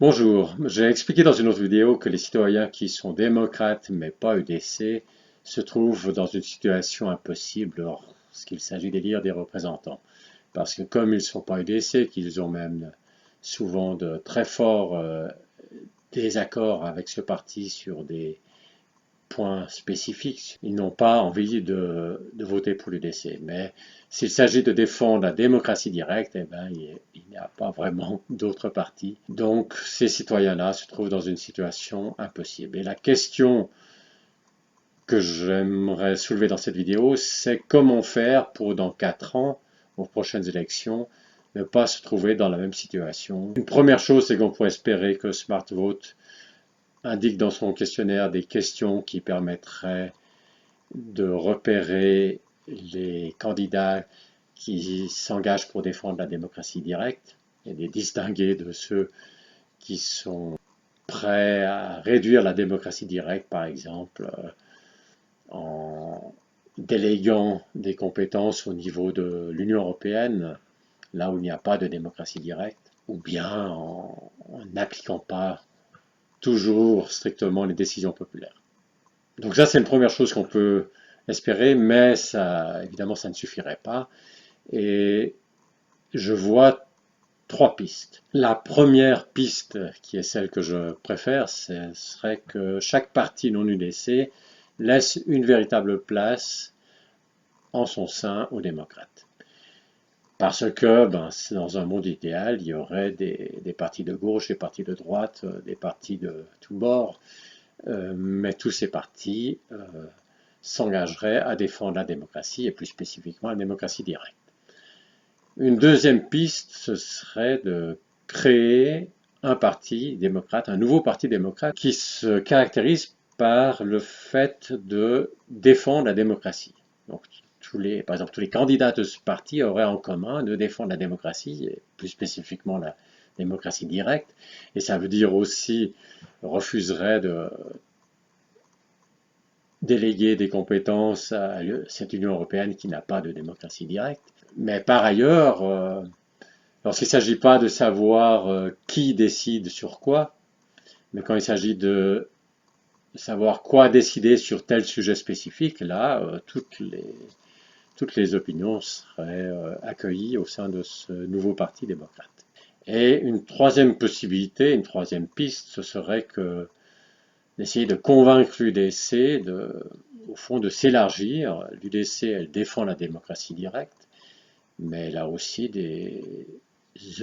Bonjour, j'ai expliqué dans une autre vidéo que les citoyens qui sont démocrates mais pas UDC se trouvent dans une situation impossible lorsqu'il s'agit d'élire des représentants. Parce que comme ils ne sont pas UDC, qu'ils ont même souvent de très forts désaccords avec ce parti sur des points spécifiques, ils n'ont pas envie de voter pour l'UDC. Mais s'il s'agit de défendre la démocratie directe, eh ben, il n'y a pas vraiment d'autre parti. Donc ces citoyens-là se trouvent dans une situation impossible. Et la question que j'aimerais soulever dans cette vidéo, c'est comment faire pour dans 4 ans, aux prochaines élections, ne pas se trouver dans la même situation. Une première chose, c'est qu'on pourrait espérer que Smart Vote indique dans son questionnaire des questions qui permettraient de repérer les candidats qui s'engagent pour défendre la démocratie directe et de les distinguer de ceux qui sont prêts à réduire la démocratie directe, par exemple, en déléguant des compétences au niveau de l'Union européenne, là où il n'y a pas de démocratie directe, ou bien en n'appliquant pas toujours strictement les décisions populaires. Donc ça, c'est une première chose qu'on peut espérer, mais ça, évidemment, ça ne suffirait pas. Et je vois 3 pistes. La première piste, qui est celle que je préfère, ce serait que chaque parti non UDC laisse une véritable place en son sein aux démocrates. Parce que dans un monde idéal, il y aurait des partis de gauche, des partis de droite, des partis de tous bords, mais tous ces partis s'engageraient à défendre la démocratie et plus spécifiquement la démocratie directe. Une deuxième piste, ce serait de créer un parti démocrate, un nouveau parti démocrate qui se caractérise par le fait de défendre la démocratie. Donc, par exemple, tous les candidats de ce parti auraient en commun de défendre la démocratie, et plus spécifiquement la démocratie directe. Et ça veut dire aussi refuserait de déléguer des compétences à cette Union européenne qui n'a pas de démocratie directe. Mais par ailleurs, lorsqu'il ne s'agit pas de savoir qui décide sur quoi, mais quand il s'agit de savoir quoi décider sur tel sujet spécifique, là, toutes les opinions seraient accueillies au sein de ce nouveau parti démocrate. Et une troisième possibilité, une troisième piste, ce serait que d'essayer de convaincre l'UDC au fond de s'élargir. L'UDC, elle défend la démocratie directe, mais elle a aussi des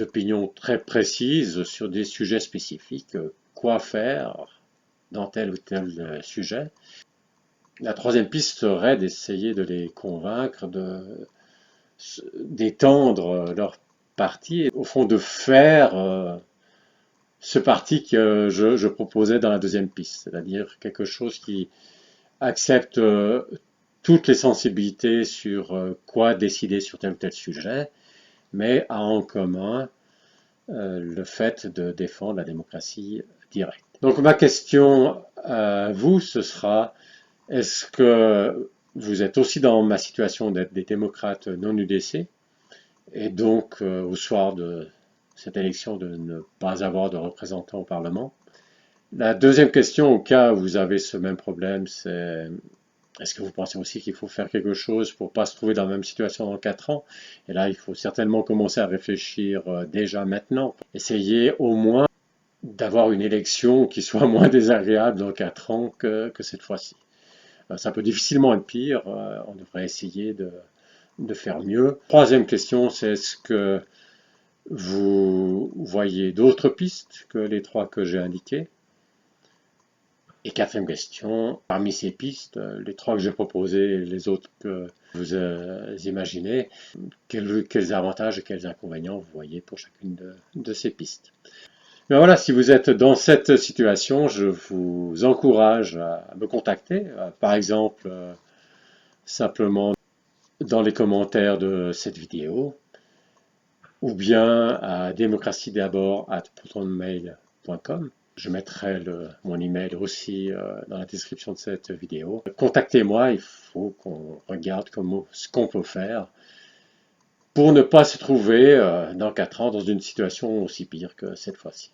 opinions très précises sur des sujets spécifiques, quoi faire dans tel ou tel sujet. La troisième piste serait d'essayer de les convaincre d'étendre leur parti, et au fond de faire ce parti que je proposais dans la deuxième piste, c'est-à-dire quelque chose qui accepte toutes les sensibilités sur quoi décider sur tel ou tel sujet, mais a en commun le fait de défendre la démocratie directe. Donc ma question à vous, ce sera, est-ce que vous êtes aussi dans ma situation d'être des démocrates non UDC, et donc au soir de cette élection de ne pas avoir de représentants au Parlement? La deuxième question, au cas où vous avez ce même problème, c'est est-ce que vous pensez aussi qu'il faut faire quelque chose pour ne pas se trouver dans la même situation dans 4 ans? Et là, il faut certainement commencer à réfléchir déjà maintenant. Essayer au moins d'avoir une élection qui soit moins désagréable dans 4 ans que cette fois-ci. Ça peut difficilement être pire, on devrait essayer de faire mieux. Troisième question, c'est est-ce que vous voyez d'autres pistes que les 3 que j'ai indiquées? Et quatrième question, parmi ces pistes, les 3 que j'ai proposées et les autres que vous imaginez, quels avantages et quels inconvénients vous voyez pour chacune de ces pistes? Mais voilà, si vous êtes dans cette situation, je vous encourage à me contacter, par exemple, simplement dans les commentaires de cette vidéo, ou bien à démocratie-d'abord@protonmail.com. Je mettrai mon email aussi dans la description de cette vidéo. Contactez-moi, il faut qu'on regarde ce qu'on peut faire pour ne pas se trouver dans 4 ans dans une situation aussi pire que cette fois-ci.